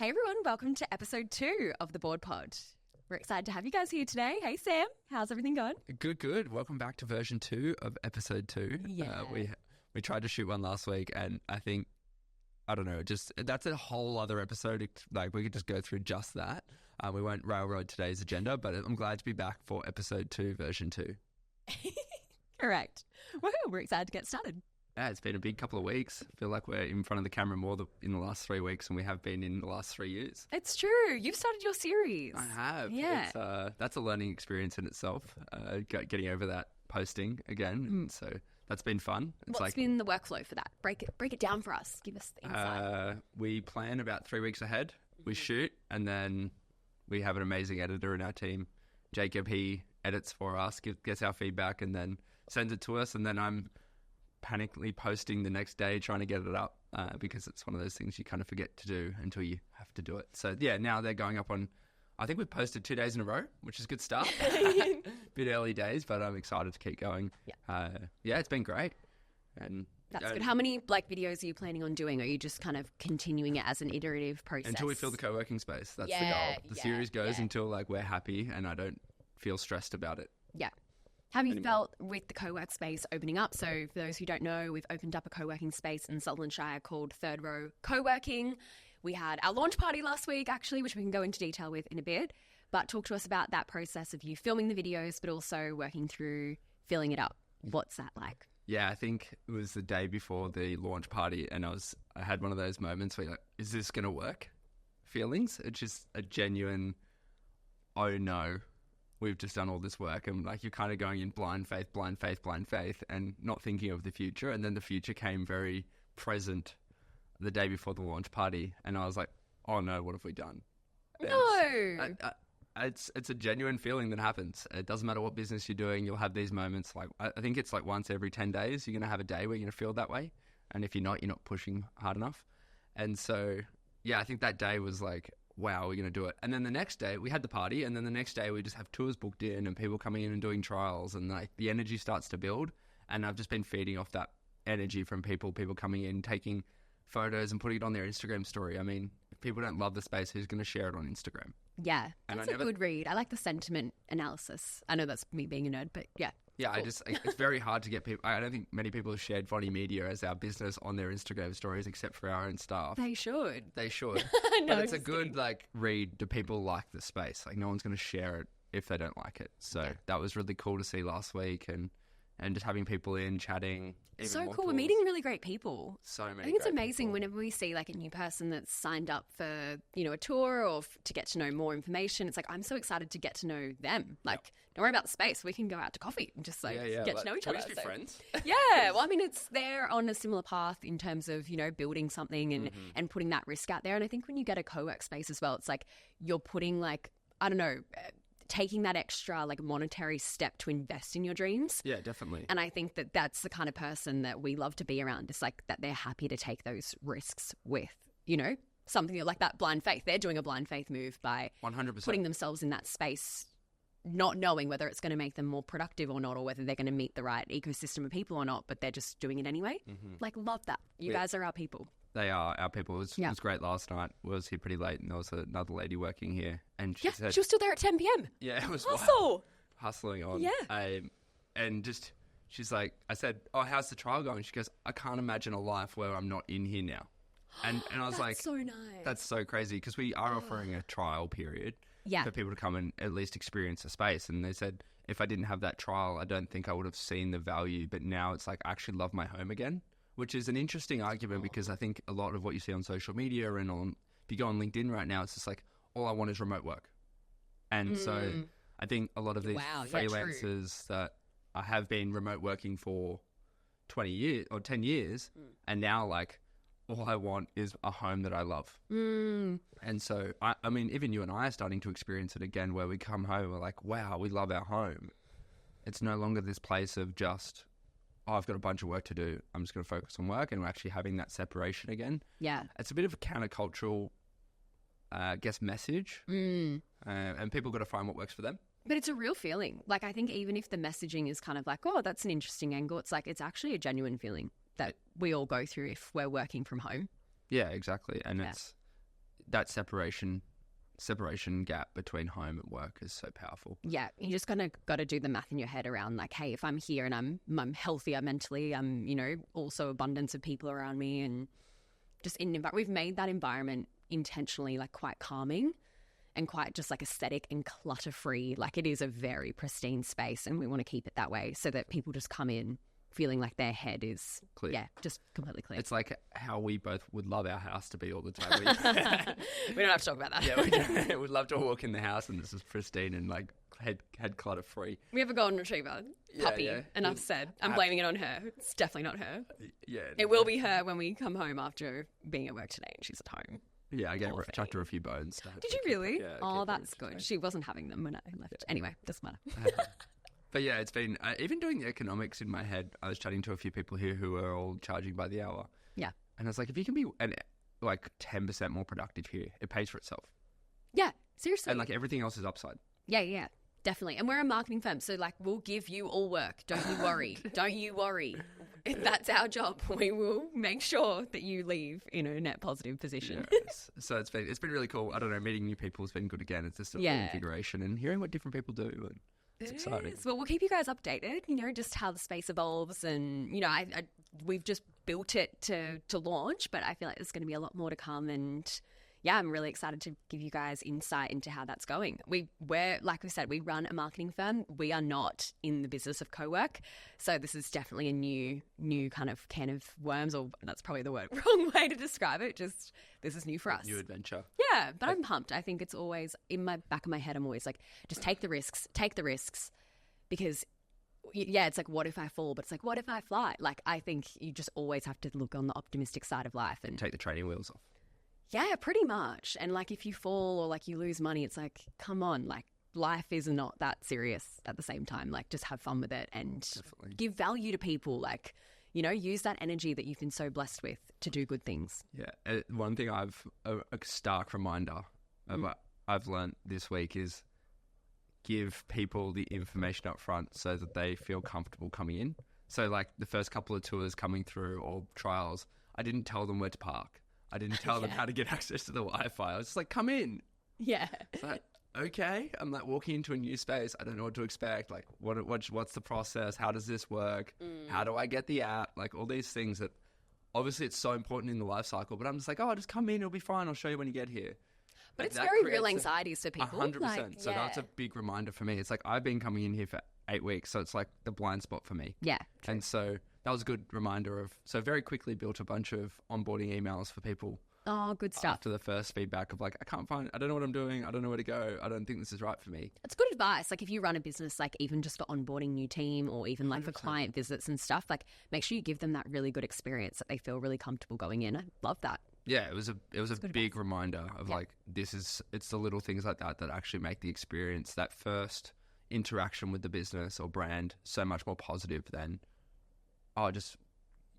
Hey everyone, welcome to episode 2 of the Board Pod. We're excited to have you guys here today. Hey Sam, how's everything going? Good. Welcome back to version 2 of episode 2. Yeah. We tried to shoot one last week, and I think, I don't know, just that's a whole other episode. Like, we could just go through just that. We won't railroad today's agenda, but I'm glad to be back for episode 2, version 2. Correct. Woohoo, we're excited to get started. Yeah, it's been a big couple of weeks. I feel like we're in front of the camera more in the last 3 weeks than we have been in the last 3 years. It's true. You've started your series. I have. Yeah. That's a learning experience in itself, getting over that posting again. So that's been fun. What's been the workflow for that? Break it down for us. Give us the insight. We plan about 3 weeks ahead. We shoot, and then we have an amazing editor in our team. Jacob, he edits for us, gets our feedback, and then sends it to us, and then I'm panically posting the next day trying to get it up because it's one of those things you kind of forget to do until you have to do it. So yeah, now they're going up on, I think we've posted 2 days in a row, which is a good start. Bit early days, but I'm excited to keep going. Yeah, it's been great. And that's good. How many videos are you planning on doing? Are you just kind of continuing it as an iterative process? Until we fill the co-working space. That's the goal. The series goes until we're happy and I don't feel stressed about it. Yeah. Have you felt with the co-work space opening up? So for those who don't know, we've opened up a co-working space in Sutherland Shire called Third Row Co-working. We had our launch party last week, actually, which we can go into detail with in a bit. But talk to us about that process of you filming the videos, but also working through filling it up. What's that like? Yeah, I think it was the day before the launch party, and I had one of those moments where you're like, is this going to work? Feelings. It's just a genuine, oh no. We've just done all this work, and you're kind of going in blind faith, and not thinking of the future. And then the future came very present the day before the launch party, and I was like, oh no, what have we done? No! It's a genuine feeling that happens. It doesn't matter what business you're doing, you'll have these moments. I think it's once every 10 days, you're going to have a day where you're going to feel that way. And if you're not pushing hard enough. And so, yeah, I think that day was like, wow, we're going to do it. And then the next day we had the party, and then the next day we just have tours booked in and people coming in and doing trials, and the energy starts to build. And I've just been feeding off that energy from people coming in, taking photos and putting it on their Instagram story. I mean, if people don't love the space, who's going to share it on Instagram? Yeah, that's a good read. I like the sentiment analysis. I know that's me being a nerd, but yeah. Yeah, cool. It's very hard to get people. I don't think many people have shared Vonnimedia as our business on their Instagram stories except for our own staff. They should. No, but it's a good read. Do people like the space? No one's going to share it if they don't like it. So that was really cool to see last week, and just having people in chatting. So cool. We're meeting really great people. So many. I think it's amazing whenever we see a new person that's signed up for a tour or to get to know more information. It's I'm so excited to get to know them. Don't worry about the space. We can go out to coffee and just get to know each other. Can we just be friends? Yeah. Well, I mean, they're on a similar path in terms of building something and putting that risk out there. And I think when you get a co-work space as well, it's you're putting I don't know. Taking that extra monetary step to invest in your dreams. Yeah, definitely. And I think that that's the kind of person that we love to be around. It's that they're happy to take those risks with, something like that blind faith. They're doing a blind faith move by 100% putting themselves in that space, not knowing whether it's going to make them more productive or not, or whether they're going to meet the right ecosystem of people or not, but they're just doing it anyway. Mm-hmm. Love that. You guys are our people. They are our people. It was great last night. We was here pretty late, and there was another lady working here, and she said, she was still there at 10 p.m. Yeah, it was hustling on. Yeah, and just she's like, I said, "Oh, how's the trial going?" She goes, "I can't imagine a life where I'm not in here now." And I was that's so nice. That's so crazy because we are offering a trial period for people to come and at least experience a space. And they said, if I didn't have that trial, I don't think I would have seen the value. But now it's I actually love my home again. Which is an interesting argument because I think a lot of what you see on social media and if you go on LinkedIn right now, it's just all I want is remote work. And so I think a lot of these freelancers that I have been remote working for 20 years or 10 years and now all I want is a home that I love. And so, I mean, even you and I are starting to experience it again where we come home, we're wow, we love our home. It's no longer this place of just, I've got a bunch of work to do. I'm just going to focus on work, and we're actually having that separation again. Yeah. It's a bit of a countercultural, message. And people got to find what works for them. But it's a real feeling. I think even if the messaging is kind of oh, that's an interesting angle, it's it's actually a genuine feeling that we all go through if we're working from home. Yeah, exactly. And that separation gap between home and work is so powerful. Yeah, you just got to do the math in your head around like, hey, if I'm here and I'm healthier mentally, I'm, you know, also abundance of people around me, and just we've made that environment intentionally like quite calming and quite just like aesthetic and clutter free. Like it is a very pristine space, and we want to keep it that way so that people just come in feeling like their head is clear. Yeah, just completely clear. It's like how we both would love our house to be all the time. We don't have to talk about that. Yeah, we'd love to walk in the house and this is pristine and like head clutter free. We have a golden retriever puppy, enough said. I'm blaming it on her. It's definitely not her. Yeah, it will be her when we come home after being at work today and she's at home. Yeah, I chucked her a few bones. Did you really? Oh, that's good. She wasn't having them when I left. Yeah. Anyway, doesn't matter. But yeah, it's been, even doing the economics in my head, I was chatting to a few people here who are all charging by the hour. Yeah. And I was like, if you can be like 10% more productive here, it pays for itself. Yeah, seriously. And like everything else is upside. Yeah, definitely. And we're a marketing firm, so like we'll give you all work. Don't you worry. Don't you worry. If that's our job. We will make sure that you leave in a net positive position. Yes. So it's been really cool. I don't know, meeting new people has been good again. It's just a reinvigoration and hearing what different people do. And it's exciting. Well, we'll keep you guys updated, you know, just how the space evolves. And, you know, we've just built it to launch, but I feel like there's going to be a lot more to come. And yeah, I'm really excited to give you guys insight into how that's going. We're, like we said, we run a marketing firm. We are not in the business of co-work. So this is definitely a new kind of can of worms, or that's probably the wrong way to describe it. Just this is new for us. New adventure. Yeah, but I'm pumped. I think it's always in my back of my head. I'm always like, just take the risks because yeah, it's like, what if I fall? But it's like, what if I fly? Like, I think you just always have to look on the optimistic side of life and take the training wheels off. Yeah, pretty much. And like if you fall or like you lose money, it's like, come on, like life is not that serious at the same time. Like just have fun with it and give value to people. Like, you know, use that energy that you've been so blessed with to do good things. Yeah. One thing a stark reminder of what I've learned this week is give people the information up front so that they feel comfortable coming in. So like the first couple of tours coming through or trials, I didn't tell them where to park. I didn't tell them how to get access to the Wi-Fi. I was just like, come in. Yeah. It's like, okay. I'm like walking into a new space. I don't know what to expect. Like, what's the process? How does this work? How do I get the app? Like all these things that obviously it's so important in the life cycle. But I'm just like, just come in. It'll be fine. I'll show you when you get here. But it's very real anxieties for people. 100%. Like, so that's a big reminder for me. It's like I've been coming in here for 8 weeks. So it's like the blind spot for me. Yeah. True. And so that was a good reminder of, so very quickly built a bunch of onboarding emails for people. Oh, good stuff. After the first feedback of like, I don't know what I'm doing. I don't know where to go. I don't think this is right for me. It's good advice. Like if you run a business, like even just for onboarding new team or even like 100%. For client visits and stuff, like make sure you give them that really good experience that they feel really comfortable going in. I love that. Yeah, it was a big reminder of like, it's the little things like that actually make the experience, that first interaction with the business or brand so much more positive than,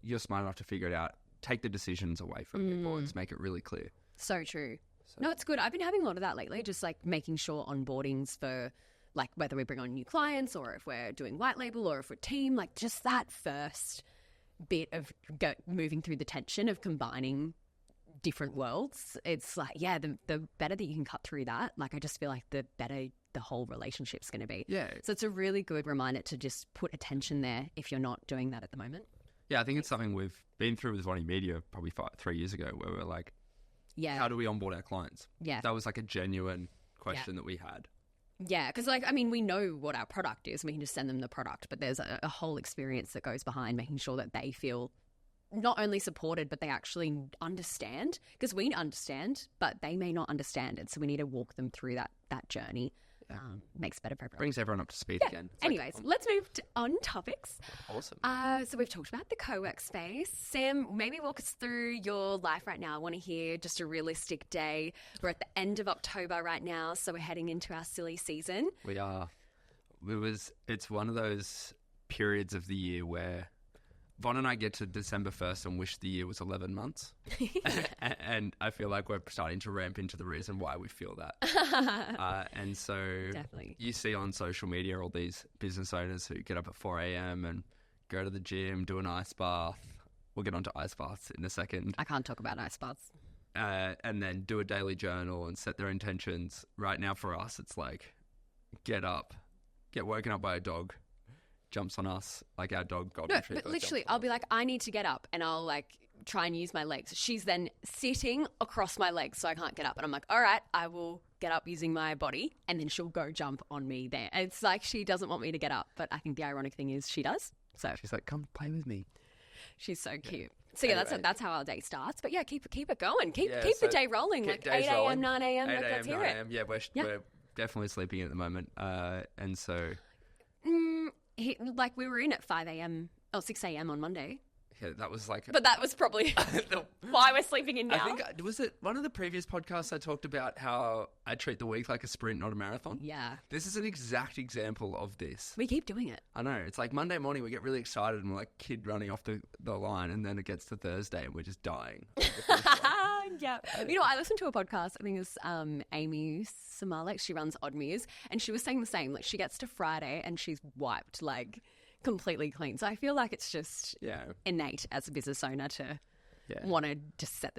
you're smart enough to figure it out. Take the decisions away from people and make it really clear. So true. No, it's good. I've been having a lot of that lately, just like making sure onboardings for like whether we bring on new clients or if we're doing white label or if we're team, like just that first bit of moving through the tension of combining different worlds. It's like, yeah, the better that you can cut through that, like I just feel like the better the whole relationship's going to be. Yeah. So it's a really good reminder to just put attention there if you're not doing that at the moment. Yeah, I think it's something we've been through with Vonnimedia probably 3 years ago where we're like, how do we onboard our clients? Yeah. That was like a genuine question that we had. Yeah, because like, I mean, we know what our product is. We can just send them the product, but there's a whole experience that goes behind making sure that they feel not only supported, but they actually understand, because we understand, but they may not understand it. So we need to walk them through that journey. Makes better for everyone. Brings everyone up to speed again. It's anyways, let's move on topics. Awesome. So we've talked about the co-work space. Sam, maybe walk us through your life right now. I want to hear just a realistic day. We're at the end of October right now, so we're heading into our silly season. We are. It's one of those periods of the year where Von and I get to December 1st and wish the year was 11 months. And I feel like we're starting to ramp into the reason why we feel that. And so definitely. You see on social media all these business owners who get up at 4 a.m. and go to the gym, do an ice bath. We'll get onto ice baths in a second. I can't talk about ice baths. and then do a daily journal and set their intentions. Right now for us, it's like get up, get woken up by a dog, jumps on us like our dog golden retriever. But literally, I'll be like, I need to get up, and I'll like try and use my legs. She's then sitting across my legs so I can't get up, and I'm like, all right, I will get up using my body, and then she'll go jump on me there. And it's like she doesn't want me to get up, but I think the ironic thing is she does. So she's like, come play with me. She's so cute. So yeah, anyway. that's how our day starts. But yeah, keep it going. Keep the day rolling. Like 8 a.m., 9 a.m. Let's hear it. Yeah, we're definitely sleeping at the moment. And so... like we were in at 5 a.m. or 6 a.m. on Monday. Yeah, that was like... But that was probably why we're sleeping in now. I think, was it one of the previous podcasts I talked about how I treat the week like a sprint, not a marathon? Yeah. This is an exact example of this. We keep doing it. I know. It's like Monday morning, we get really excited and we're like kid running off the line, and then it gets to Thursday and we're just dying. Yeah. You know, I listened to a podcast, I think it's Amy Samalek, she runs Odd Muse, and she was saying the same. Like, she gets to Friday and she's wiped, like... completely clean. So I feel like it's just innate as a business owner to want to just set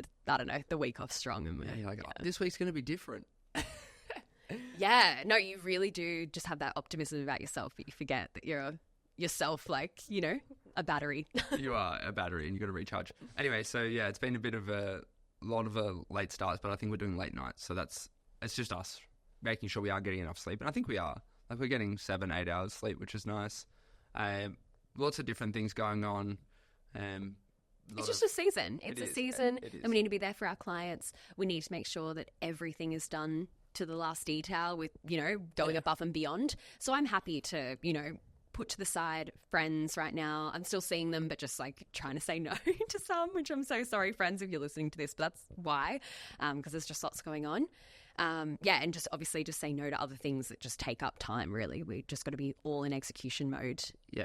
the week off strong. And you're like, this week's going to be different. Yeah. No, you really do just have that optimism about yourself, but you forget that you're yourself, like, you know, a battery. You are a battery and you've got to recharge. Anyway, so yeah, it's been a bit of a lot of late starts, but I think we're doing late nights. So it's just us making sure we are getting enough sleep. And I think we are. Like, we're getting 7-8 hours sleep, which is nice. Lots of different things going on. It's just a season. It's a season, and we need to be there for our clients. We need to make sure that everything is done to the last detail with, you know, going above and beyond. So I'm happy to, you know, put to the side friends right now. I'm still seeing them, but just like trying to say no to some, which I'm so sorry, friends, if you're listening to this, but that's why, because there's just lots going on. And just obviously just say no to other things that just take up time, really. We just got to be all in execution mode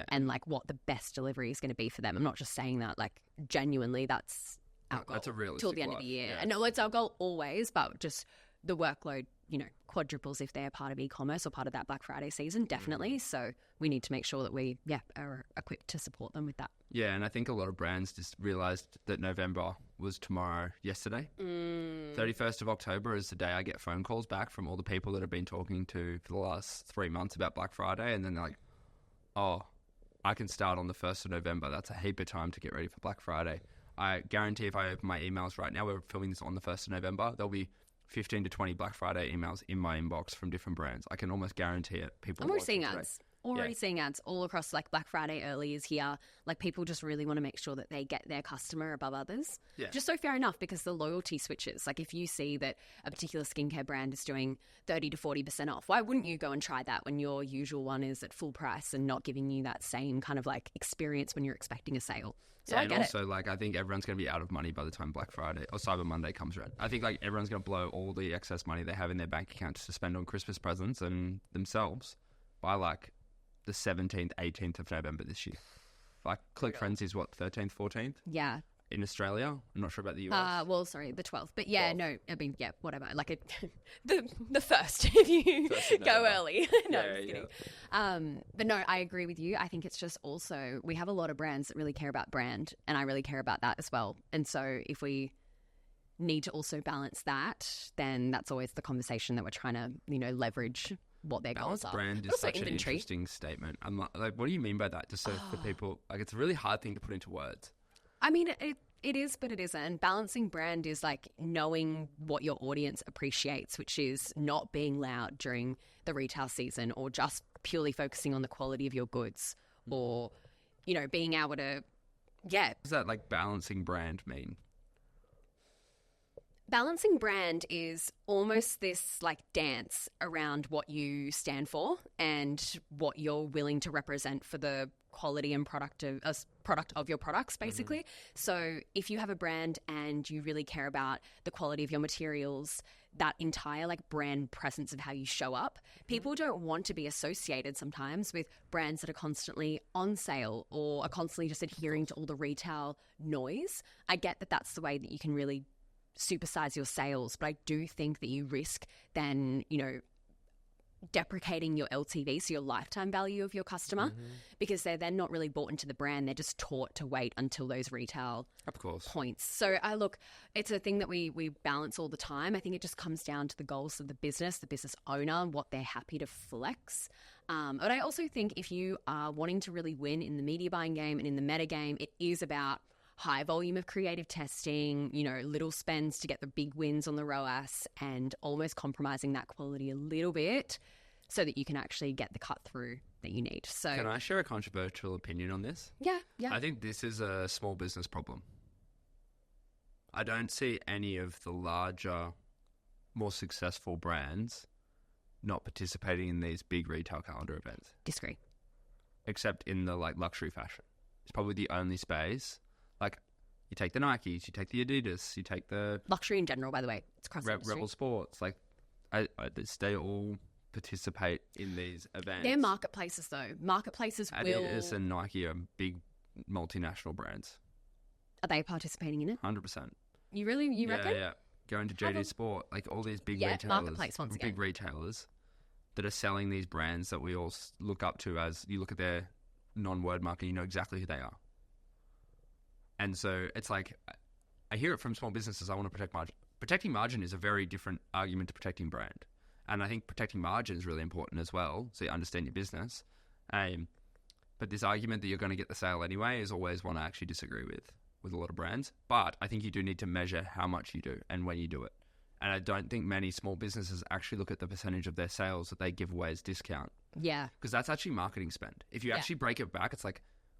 and like what the best delivery is going to be for them. I'm not just saying that, like genuinely that's our goal. That's a realistic till the end of the year. And no, it's our goal always, but just the workload, you know, quadruples if they're part of e-commerce or part of that Black Friday season, definitely. So we need to make sure that we, are equipped to support them with that. Yeah, and I think a lot of brands just realised that November was yesterday. 31st of October is the day I get phone calls back from all the people that I've been talking to for the last 3 months about Black Friday, and then they're like, oh, I can start on the 1st of November. That's a heap of time to get ready for Black Friday. I guarantee if I open my emails right now, we're filming this on the 1st of November, there'll be 15 to 20 Black Friday emails in my inbox from different brands. I can almost guarantee it. I'm already seeing ads. Seeing ads all across, like Black Friday early is here. Like, people just really want to make sure that they get their customer above others. Yeah. Just so fair enough, because the loyalty switches. Like, if you see that a particular skincare brand is doing 30 to 40% off, why wouldn't you go and try that when your usual one is at full price and not giving you that same kind of like experience when you're expecting a sale? So I get it. Like, I think everyone's going to be out of money by the time Black Friday or Cyber Monday comes around. I think like everyone's going to blow all the excess money they have in their bank accounts to spend on Christmas presents and themselves by like the 17th, 18th of November this year. Like, Click Frenzy's what, 13th, 14th? Yeah. In Australia? I'm not sure about the US. The 12th. But yeah, 12th. No, I mean, yeah, whatever. Like, the first, if you go early. No, I'm just kidding. But no, I agree with you. I think it's just also, we have a lot of brands that really care about brand, and I really care about that as well. And so if we need to also balance that, then that's always the conversation that we're trying to, you know, leverage what their goals are. Brand is such an interesting statement. I'm like, what do you mean by that? Just so for people, like, it's a really hard thing to put into words. I mean, it is, but it isn't. And balancing brand is like knowing what your audience appreciates, which is not being loud during the retail season, or just purely focusing on the quality of your goods, or, you know, being able to, What does that, like, balancing brand mean? Balancing brand is almost this like dance around what you stand for and what you're willing to represent for the quality and product of your products, basically. Mm-hmm. So if you have a brand and you really care about the quality of your materials, that entire like brand presence of how you show up, people don't want to be associated sometimes with brands that are constantly on sale or are constantly just adhering to all the retail noise. I get that that's the way that you can really supersize your sales, but I do think that you risk then, you know, deprecating your LTV, so your lifetime value of your customer, because they're then not really bought into the brand. They're just taught to wait until those retail points. So it's a thing that we balance all the time. I think it just comes down to the goals of the business owner, what they're happy to flex. But I also think if you are wanting to really win in the media buying game and in the meta game, it is about high volume of creative testing, little spends to get the big wins on the ROAS, and almost compromising that quality a little bit so that you can actually get the cut through that you need. So, can I share a controversial opinion on this? Yeah. I think this is a small business problem. I don't see any of the larger, more successful brands not participating in these big retail calendar events. Disagree. Except in the luxury fashion. It's probably the only space. You take the Nikes, you take the Adidas, you take the... Luxury in general, by the way. It's across industry. Rebel Sports. They all participate in these events. They're marketplaces, though. Marketplaces will... Adidas and Nike are big multinational brands. Are they participating in it? 100%. You reckon? Yeah. Going to JD Sport, all these big retailers. Marketplace once again. Big retailers that are selling these brands that we all look up to as you look at their non-word market, you know exactly who they are. And so it's I hear it from small businesses, I want to protect margin. Protecting margin is a very different argument to protecting brand. And I think protecting margin is really important as well, so you understand your business. But this argument that you're going to get the sale anyway is always one I actually disagree with a lot of brands. But I think you do need to measure how much you do and when you do it. And I don't think many small businesses actually look at the percentage of their sales that they give away as discount. Yeah. Because that's actually marketing spend. If you actually break it back, it's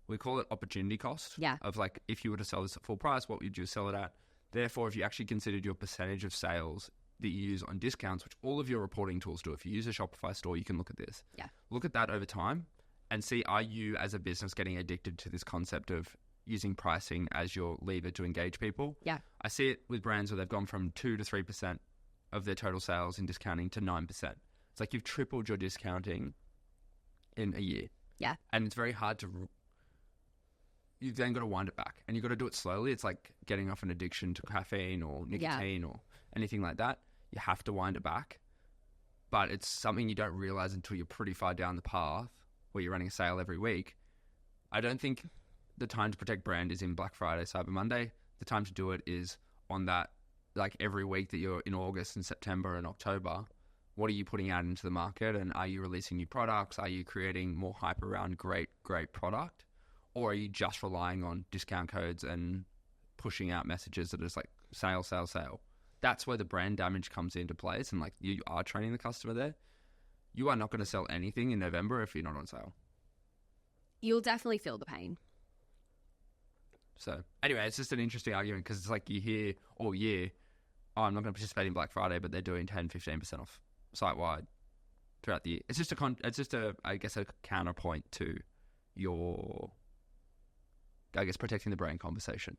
we call it opportunity cost. Yeah. Of if you were to sell this at full price, what would you sell it at? Therefore, if you actually considered your percentage of sales that you use on discounts, which all of your reporting tools do, if you use a Shopify store, you can look at this. Yeah. Look at that over time and see, are you as a business getting addicted to this concept of using pricing as your lever to engage people? Yeah. I see it with brands where they've gone from 2 to 3% of their total sales in discounting to 9%. It's you've tripled your discounting in a year. Yeah. And it's very hard to... You've then got to wind it back, and you've got to do it slowly. It's like getting off an addiction to caffeine or nicotine or anything like that. You have to wind it back, but it's something you don't realize until you're pretty far down the path where you're running a sale every week. I don't think the time to protect brand is in Black Friday, Cyber Monday. The time to do it is on that, every week that you're in August and September and October. What are you putting out into the market, and are you releasing new products? Are you creating more hype around great product? Or are you just relying on discount codes and pushing out messages that are just sale, sale, sale? That's where the brand damage comes into place, and you are training the customer there. You are not going to sell anything in November if you're not on sale. You'll definitely feel the pain. So anyway, it's just an interesting argument because it's you hear all year, I'm not going to participate in Black Friday, but they're doing 10-15% off site-wide throughout the year. It's just a counterpoint to your... protecting the brand conversation.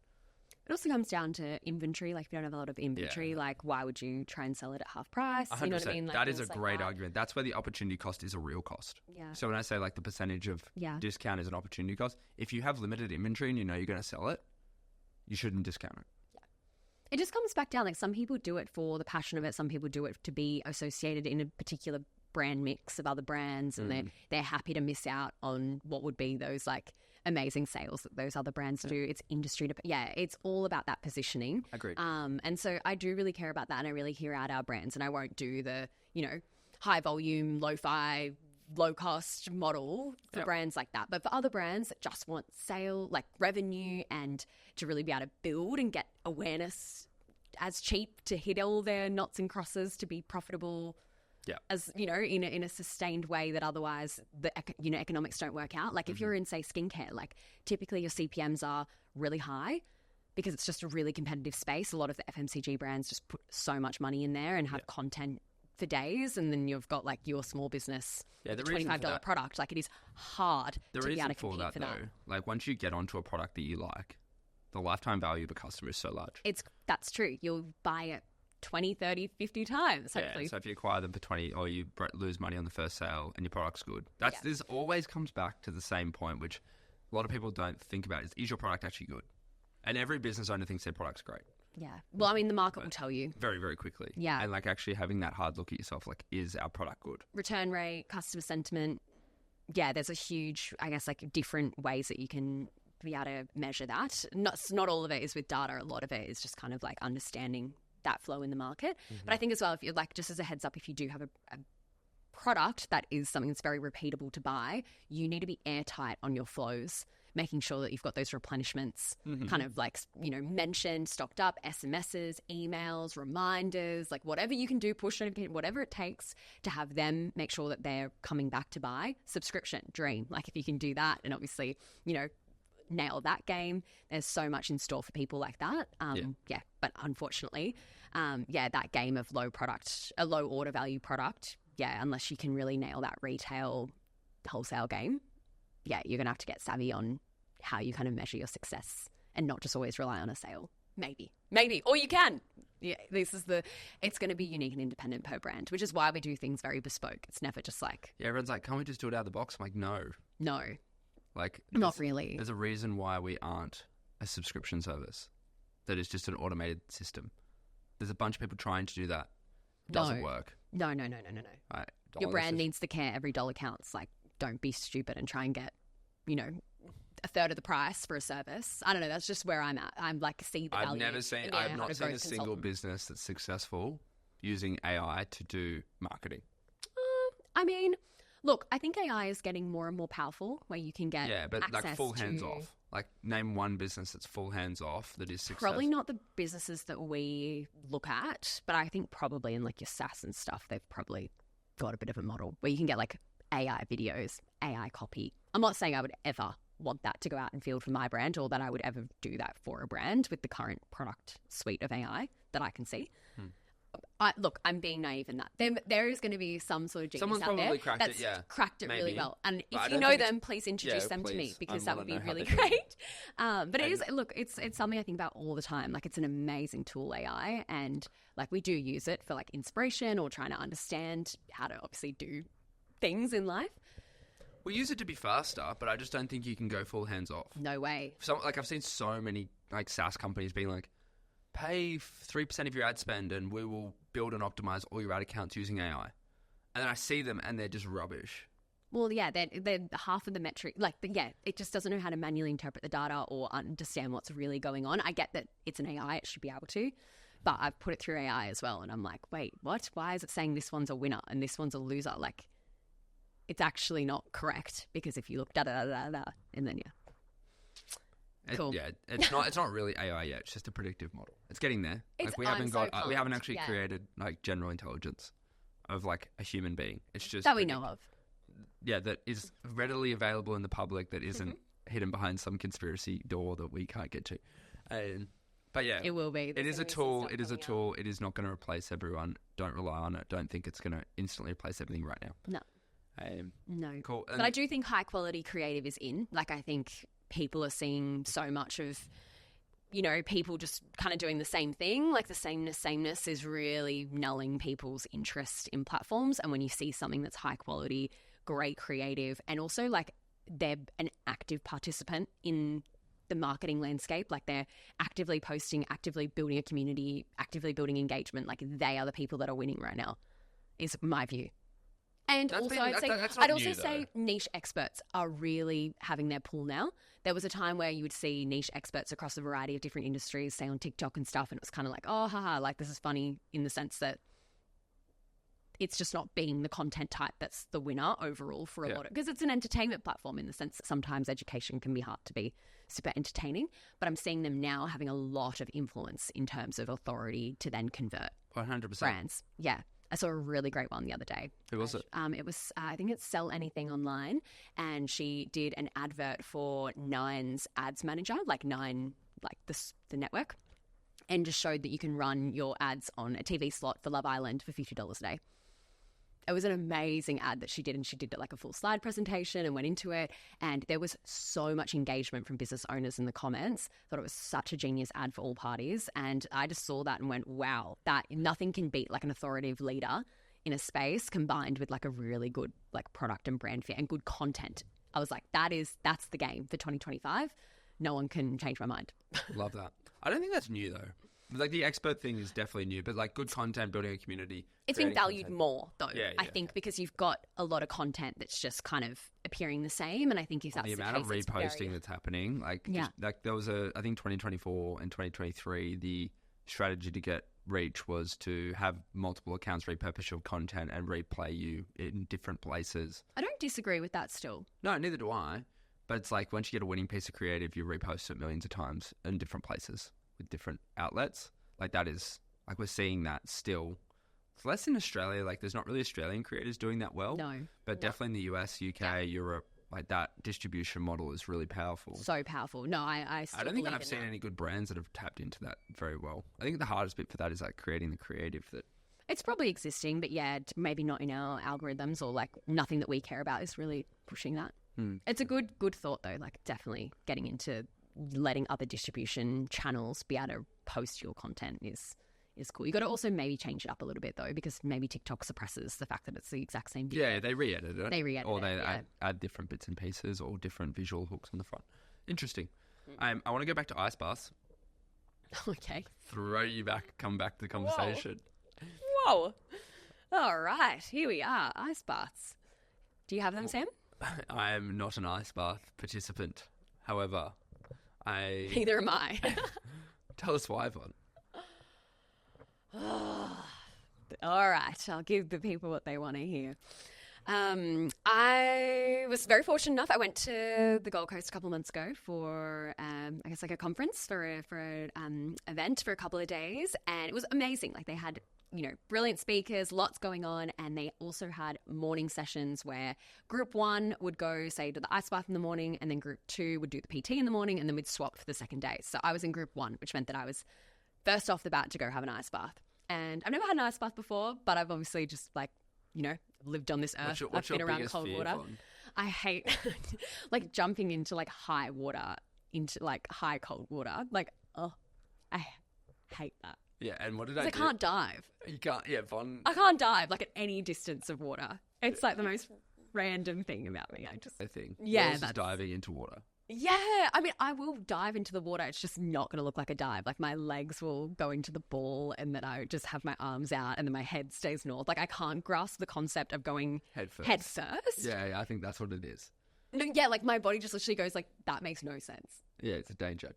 It also comes down to inventory. If you don't have a lot of inventory, why would you try and sell it at half price? 100%. You know what I mean? That is a great argument. That's where the opportunity cost is a real cost. Yeah. So when I say the percentage of discount is an opportunity cost, if you have limited inventory and you know you're going to sell it, you shouldn't discount it. Yeah. It just comes back down. Some people do it for the passion of it. Some people do it to be associated in a particular brand mix of other brands, and they're happy to miss out on what would be those amazing sales that those other brands do. It's industry it's all about that positioning. Agreed. And so I do really care about that, and I really hear out our brands, and I won't do the high volume, lo-fi, low cost model for brands like that. But for other brands that just want sale, revenue, and to really be able to build and get awareness as cheap to hit all their knots and crosses to be profitable. Yeah. As in a sustained way that otherwise the economics don't work out. If you're in, say, skincare, typically your CPMs are really high because it's just a really competitive space. A lot of the FMCG brands just put so much money in there and have content for days, and then you've got your small business $25 product. It is hard to be able to compete for that. Though, once you get onto a product that you like, the lifetime value of a customer is so large. That's true. You'll buy it 20, 30, 50 times, hopefully. Yeah, so if you acquire them for 20 or you lose money on the first sale and your product's good, this always comes back to the same point, which a lot of people don't think about, is your product actually good? And every business owner thinks their product's great. Yeah. Well, I mean, the market will tell you. Very, very quickly. Yeah. And like actually having that hard look at yourself, like, is our product good? Return rate, customer sentiment. Yeah, there's a huge, I guess, like different ways that you can be able to measure that. Not all of it is with data. A lot of it is just kind of like understanding that flow in the market. But I think as well, if you're like, just as a heads up, if you do have a product that is something that's very repeatable to buy, you need to be airtight on your flows, making sure that you've got those replenishments kind of like, you know, mentioned, stocked up, SMSs, emails, reminders, like whatever you can do, push notification, whatever it takes to have them make sure that they're coming back to buy. Subscription, dream. Like if you can do that and obviously, you know, nail that game, there's so much in store for people like that. Yeah, but unfortunately, that game of a low order value product, unless you can really nail that retail wholesale game, you're going to have to get savvy on how you kind of measure your success and not just always rely on a sale. Maybe, or you can. Yeah, it's going to be unique and independent per brand, which is why we do things very bespoke. It's never just like... Yeah, everyone's like, can't we just do it out of the box? I'm like, no. Like, not really. There's a reason why we aren't a subscription service that is just an automated system. There's a bunch of people trying to do that. It doesn't work. No. Right. Your brand needs to care. Every dollar counts. Like, don't be stupid and try and get, you know, a third of the price for a service. I don't know. That's just where I'm at. I'm like, see the value. I've not seen a single business that's successful using AI to do marketing. I mean, look, I think AI is getting more and more powerful where you can get like full hands off. Like name one business that's full hands off that is successful. Probably not the businesses that we look at, but I think probably in like your SaaS and stuff, they've probably got a bit of a model where you can get like AI videos, AI copy. I'm not saying I would ever want that to go out and field for my brand or that I would ever do that for a brand with the current product suite of AI that I can see. Look, I'm being naive in that. There is going to be some sort of genius out there that's cracked it really well. And if you know them, please introduce them to me because that would be really great. But it is, look, it's something I think about all the time. Like it's an amazing tool, AI. And like we do use it for like inspiration or trying to understand how to obviously do things in life. We use it to be faster, but I just don't think you can go full hands off. No way. Like I've seen so many like SaaS companies being like, pay 3% of your ad spend and we will build and optimize all your ad accounts using AI. And then I see them and they're just rubbish. Well, yeah, they're half of the metric. Like, it just doesn't know how to manually interpret the data or understand what's really going on. I get that it's an AI, it should be able to. But I've put it through AI as well. And I'm like, wait, what? Why is it saying this one's a winner and this one's a loser? Like, it's actually not correct because if you look da-da-da-da-da, and then, Cool. It's not really AI yet. It's just a predictive model. It's getting there. Like we haven't actually created like general intelligence of like a human being. It's just that we know of. Yeah, that is readily available in the public. That isn't hidden behind some conspiracy door that we can't get to. But yeah, it will be. It is a tool. It is a tool. It is not going to replace everyone. Don't rely on it. Don't think it's going to instantly replace everything right now. No. No. Cool. But I do think high quality creative is in. Like I think people are seeing so much of, you know, people just kind of doing the same thing. Like the sameness is really nulling people's interest in platforms. And when you see something that's high quality, great creative, and also like they're an active participant in the marketing landscape, like they're actively posting, actively building a community, actively building engagement, like they are the people that are winning right now, is my view. And I'd also say niche experts are really having their pull now. There was a time where you would see niche experts across a variety of different industries, say on TikTok and stuff, and it was kind of like, oh, haha, like this is funny in the sense that it's just not being the content type that's the winner overall for a lot of, because it's an entertainment platform in the sense that sometimes education can be hard to be super entertaining. But I'm seeing them now having a lot of influence in terms of authority to then convert 100% brands. Yeah. I saw a really great one the other day. Who was it? It was, I think it's Sell Anything Online, and she did an advert for Nine's ads manager, like Nine, like the network, and just showed that you can run your ads on a TV slot for Love Island for $50 a day. It was an amazing ad that she did, and she did like a full slide presentation and went into it, and there was so much engagement from business owners in the comments. Thought it was such a genius ad for all parties, and I just saw that and went, wow, that nothing can beat like an authoritative leader in a space combined with like a really good like product and brand fit and good content. I was like, that's the game for 2025. No one can change my mind. Love that. I don't think that's new though. Like the expert thing is definitely new, but like good content, building a community. It's been valued more though, I think, yeah. because you've got a lot of content that's just kind of appearing the same. And I think if that's the amount of reposting that's happening, like, like there was I think 2024 and 2023, the strategy to get reach was to have multiple accounts repurpose your content and replay you in different places. I don't disagree with that still. No, neither do I. But it's like once you get a winning piece of creative, you repost it millions of times in different places with different outlets. Like that is, like we're seeing that still. It's less in Australia. Like there's not really Australian creators doing that well. No. But definitely in the US, UK, Europe, like that distribution model is really powerful. So powerful. No, I still don't think I've seen that. any good brands that have tapped into that very well. I think the hardest bit for that is like creating the creative that... It's probably existing, but maybe not in our algorithms, or like nothing that we care about is really pushing that. It's a good thought though, like definitely getting into letting other distribution channels be able to post your content is cool. You got to also maybe change it up a little bit though, because maybe TikTok suppresses the fact that it's the exact same video. Yeah, they re-edit it. Or they it, add different bits and pieces or different visual hooks on the front. Interesting. I want to go back to ice baths. Okay. Throw you back, come back to the conversation. Whoa. All right, here we are, ice baths. Do you have them, Sam? I am not an ice bath participant. However, Neither am I. Tell us why, Von. All right, I'll give the people what they want to hear. I was very fortunate enough. I went to the Gold Coast a couple of months ago for, I guess, like a conference for an event for a couple of days, and it was amazing. Like they had, brilliant speakers, lots going on, and they also had morning sessions where group 1 would go, say, to the ice bath in the morning, and then group 2 would do the PT in the morning, and then we'd swap for the second day. So I was in group 1, which meant that I was first off the bat to go have an ice bath. And I've never had an ice bath before, but I've obviously just lived on this earth. What's I've been around cold water. Von? I hate like jumping into like high water, into like high cold water. Like, I hate that. Yeah, and what did I do? I can't dive. You can't, Von. I can't dive like at any distance of water. It's like the most random thing about me. I think. Yeah, that's diving into water. Yeah, I mean, I will dive into the water. It's just not going to look like a dive. Like my legs will go into the ball, and then I just have my arms out, and then my head stays north. Like I can't grasp the concept of going head first. Yeah, I think that's what it is. No, yeah, like my body just literally goes like, that makes no sense. Yeah, it's a danger.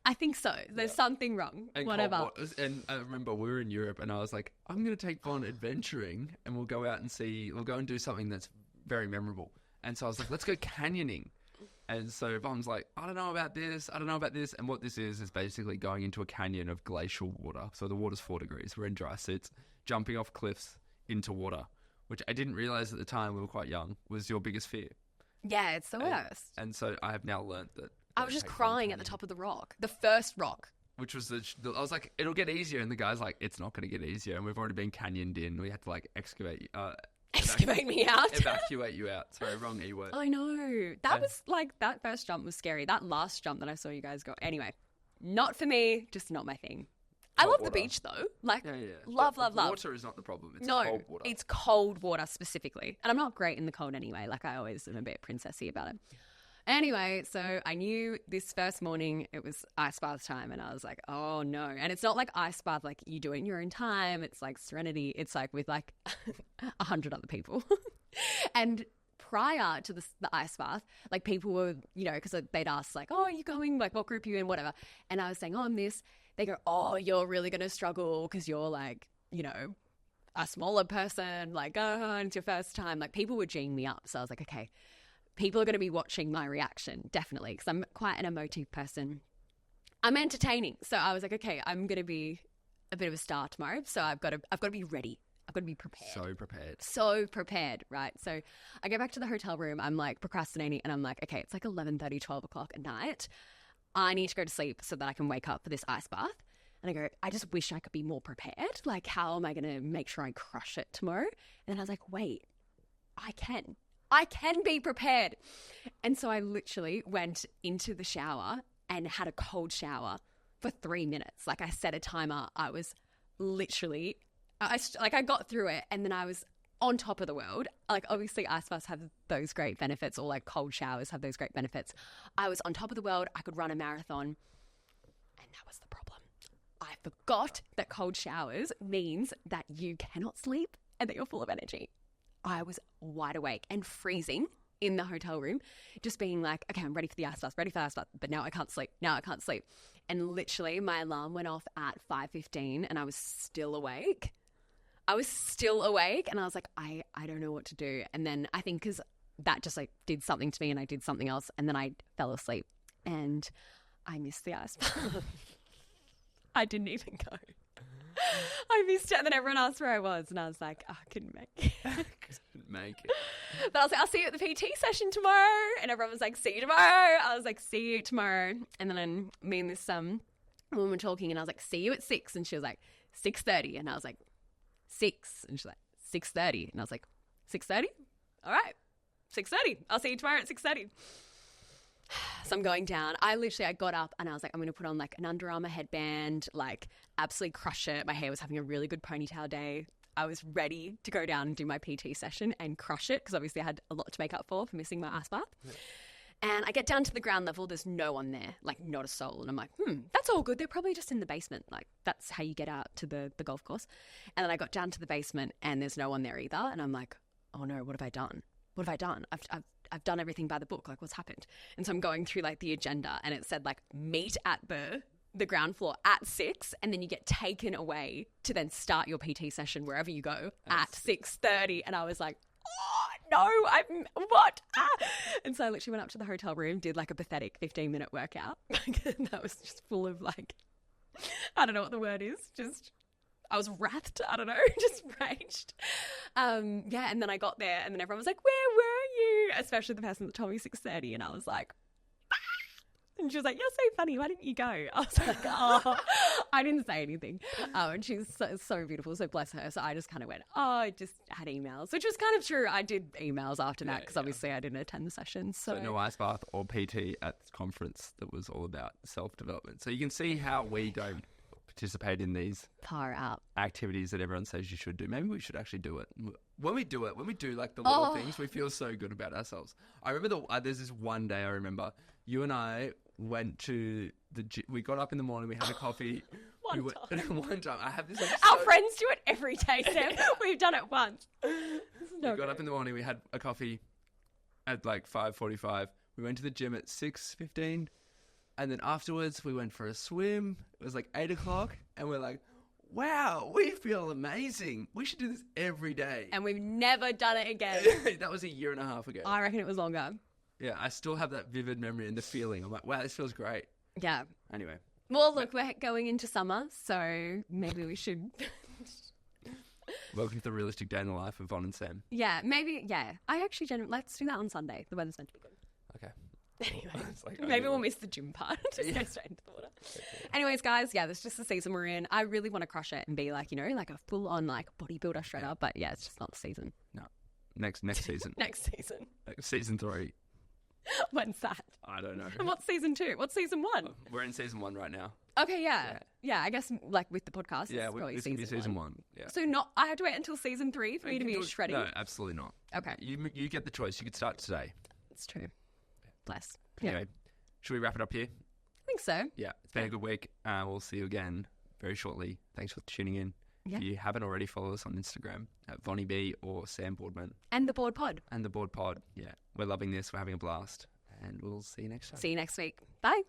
I think so. There's something wrong. And whatever. And I remember we were in Europe, and I was like, I'm going to take Von adventuring, and we'll go out and we'll go and do something that's very memorable. And so I was like, let's go canyoning. And so Von's like, I don't know about this. And what this is basically going into a canyon of glacial water. So the water's 4 degrees. We're in dry suits, jumping off cliffs into water, which I didn't realize at the time, we were quite young, was your biggest fear. Yeah, it's the worst. And so I have now learnt that. I was just crying at the top of the rock, the first rock. Which was I was like, it'll get easier. And the guy's like, it's not going to get easier. And we've already been canyoned in. We had to like excavate me out. Evacuate you out. Sorry, wrong E word. I know. That was like, that first jump was scary. That last jump that I saw you guys go. Anyway, not for me, just not my thing. I love the beach though. Like, love. Water is not the problem. It's cold water. It's cold water specifically. And I'm not great in the cold anyway. Like, I always am a bit princessy about it. Anyway, so I knew this first morning it was ice bath time, and I was like, oh no. And it's not like ice bath like you do it in your own time. It's like Serenity. It's like with like 100 other people. And prior to the ice bath, like people were, because they'd ask like, oh, are you going? Like, what group are you in? Whatever. And I was saying, oh, I'm this. They go, oh, you're really going to struggle because you're like, a smaller person. Like, oh, and it's your first time. Like, people were geeing me up. So I was like, okay. People are going to be watching my reaction, definitely, because I'm quite an emotive person. I'm entertaining. So I was like, okay, I'm going to be a bit of a star tomorrow. So I've got to be ready. I've got to be prepared. So prepared, right? So I go back to the hotel room. I'm like procrastinating, and I'm like, okay, it's like 11:30, 12 o'clock at night. I need to go to sleep so that I can wake up for this ice bath. And I go, I just wish I could be more prepared. Like, how am I going to make sure I crush it tomorrow? And then I was like, wait, I can be prepared. And so I literally went into the shower and had a cold shower for 3 minutes. Like, I set a timer. I was literally, I got through it, and then I was on top of the world. Like, obviously ice baths have those great benefits, or like cold showers have those great benefits. I was on top of the world. I could run a marathon, and that was the problem. I forgot that cold showers means that you cannot sleep and that you're full of energy. I was wide awake and freezing in the hotel room, just being like, okay, I'm ready for the ice bath, but now I can't sleep. And literally my alarm went off at 5:15 and I was still awake. And I was like, I don't know what to do. And then I think because that just like did something to me and I did something else and then I fell asleep and I missed the ice bath. I didn't even go. I missed it, and then everyone asked where I was, and I was like, I couldn't make it. But I was like, I'll see you at the PT session tomorrow, and everyone was like, see you tomorrow. I was like, see you tomorrow. And then me and this woman were talking, and I was like, see you at 6, and she was like, 6:30, and I was like, 6, and she's like, 6:30, and I was like, 6:30? All right, 6:30. I'll see you tomorrow at 6:30. So I'm going down. I got up and I was like, I'm going to put on like an Under Armour headband, like absolutely crush it. My hair was having a really good ponytail day. I was ready to go down and do my PT session and crush it because obviously I had a lot to make up for missing my ice bath. Yeah. And I get down to the ground level. There's no one there, like not a soul. And I'm like, that's all good. They're probably just in the basement. Like that's how you get out to the golf course. And then I got down to the basement and there's no one there either. And I'm like, oh no, what have I done? I've done everything by the book. Like, what's happened? And so I'm going through like the agenda, and it said like meet at the ground floor at 6, and then you get taken away to then start your PT session wherever you go at 6:30. And I was like, oh no, what? And so I literally went up to the hotel room, did like a pathetic 15-minute workout. That was just full of like, I don't know what the word is, just. I was wrathed, I don't know, just raged. And then I got there and then everyone was like, where were you? Especially the person that told me 6:30 and I was like, ah! And she was like, you're so funny, why didn't you go? I was like, oh, I didn't say anything. And she's so beautiful, so bless her. So I just kind of went, oh, I just had emails, which was kind of true. I did emails after that because obviously I didn't attend the session. So no ice bath or PT at the conference that was all about self-development. So you can see how we don't participate in these far out activities that everyone says you should do. Maybe we should actually do it. When we do like the little things, we feel so good about ourselves. I remember there's this one day I remember you and I went to the gym. We got up in the morning, we had a coffee. One time. I have this. Our friends do it every day, Sam. We've done it once. We got up in the morning, we had a coffee at like 5:45. We went to the gym at 6:15. And then afterwards, we went for a swim. It was like 8 o'clock. And we're like, wow, we feel amazing. We should do this every day. And we've never done it again. That was a year and a half ago. I reckon it was longer. Yeah, I still have that vivid memory and the feeling. I'm like, wow, this feels great. Yeah. Anyway. Well, look, we're going into summer, so maybe we should... Welcome to the realistic day in the life of Von and Sam. Yeah, maybe, yeah. Let's do that on Sunday. The weather's meant to be good. Okay. Anyway, maybe we'll miss the gym part. Just go straight into the water. Anyways, guys, yeah, that's just the season we're in. I really want to crush it and be like, like a full-on like bodybuilder shredder, but yeah, it's just not the season. No. Next season. Next season. Season 3. When's that? I don't know. And what's season 2? What's season 1? We're in season 1 right now. Okay, yeah. I guess like with the podcast, yeah, it's probably this could be season 1. Yeah. So I have to wait until season 3 for me to be shredding? No, absolutely not. Okay. You get the choice. You could start today. It's true. Bless. Anyway, should we wrap it up here? I think so. Yeah, it's been a good week. We'll see you again very shortly. Thanks for tuning in. Yeah. If you haven't already, follow us on Instagram at Vonnimedia or Sam Boardman. And the Board Pod. Yeah. We're loving this. We're having a blast. And we'll see you next time. See you next week. Bye.